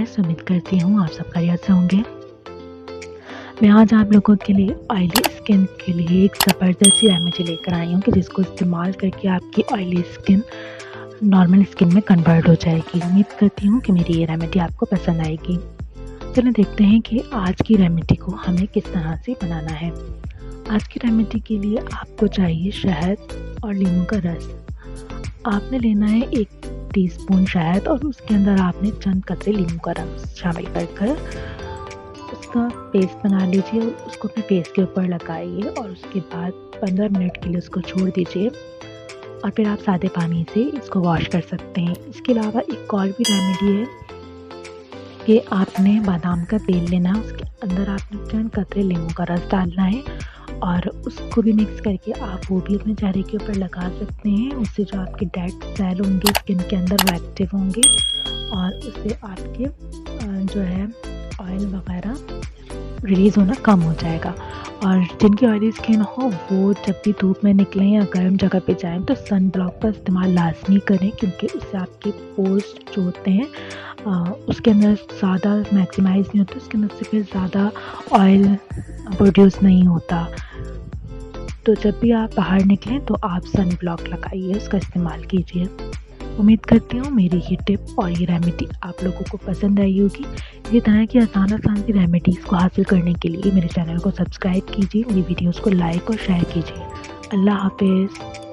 Guys, उम्मीद करती हूँ आप सब खैरियत से होंगे। मैं आज आप लोगों के लिए ऑयली स्किन के लिए एक ज़बरदस्त सी रेमेडी लेकर आई हूँ कि जिसको इस्तेमाल करके आपकी ऑयली स्किन नॉर्मल स्किन में कन्वर्ट हो जाएगी। उम्मीद करती हूँ कि मेरी ये रेमेडी आपको पसंद आएगी। चलिए देखते हैं कि आज की रेमेडी को हमें किस तरह से बनाना है। आज की रेमेडी के लिए आपको चाहिए शहद और नींबू का रस। आपने लेना है 1 टीस्पून शहद और उसके अंदर आपने चंद कतरे नींबू का रस शामिल कर उसका पेस्ट बना लीजिए और उसको अपने फेस के ऊपर लगाइए और उसके बाद 15 मिनट के लिए उसको छोड़ दीजिए और फिर आप सादे पानी से इसको वॉश कर सकते हैं। इसके अलावा एक और भी रेमेडी है कि आपने बादाम का तेल लेना है, उसके अंदर आपने चंद कतरे नींबू का रस डालना है और उसको भी मिक्स करके आप वो भी अपने चेहरे के ऊपर लगा सकते हैं। उससे जो आपके डेड सेल होंगे स्किन के अंदर वो एक्टिव होंगे और उससे आपके जो है ऑयल वगैरह रिलीज़ होना कम हो जाएगा। और जिनकी ऑयली स्किन हो वो जब भी धूप में निकलें या गर्म जगह पे जाएं तो सन ब्लॉक का इस्तेमाल लाजमी करें, क्योंकि उससे आपके पोर्स जो होते हैं उसके अंदर ज़्यादा मैक्सिमाइज़ नहीं होता, उसके अंदर से फिर ज़्यादा ऑयल प्रोड्यूस नहीं होता। तो जब भी आप बाहर निकलें तो आप सन ब्लॉक लगाइए, उसका इस्तेमाल कीजिए। उम्मीद करती हूँ मेरी ये टिप और ये रेमेडी आप लोगों को पसंद आई होगी। इसी तरह की आसान सी रेमेडीज़ को हासिल करने के लिए मेरे चैनल को सब्सक्राइब कीजिए, मेरी वीडियोस को लाइक और शेयर कीजिए। अल्लाह हाफिज़।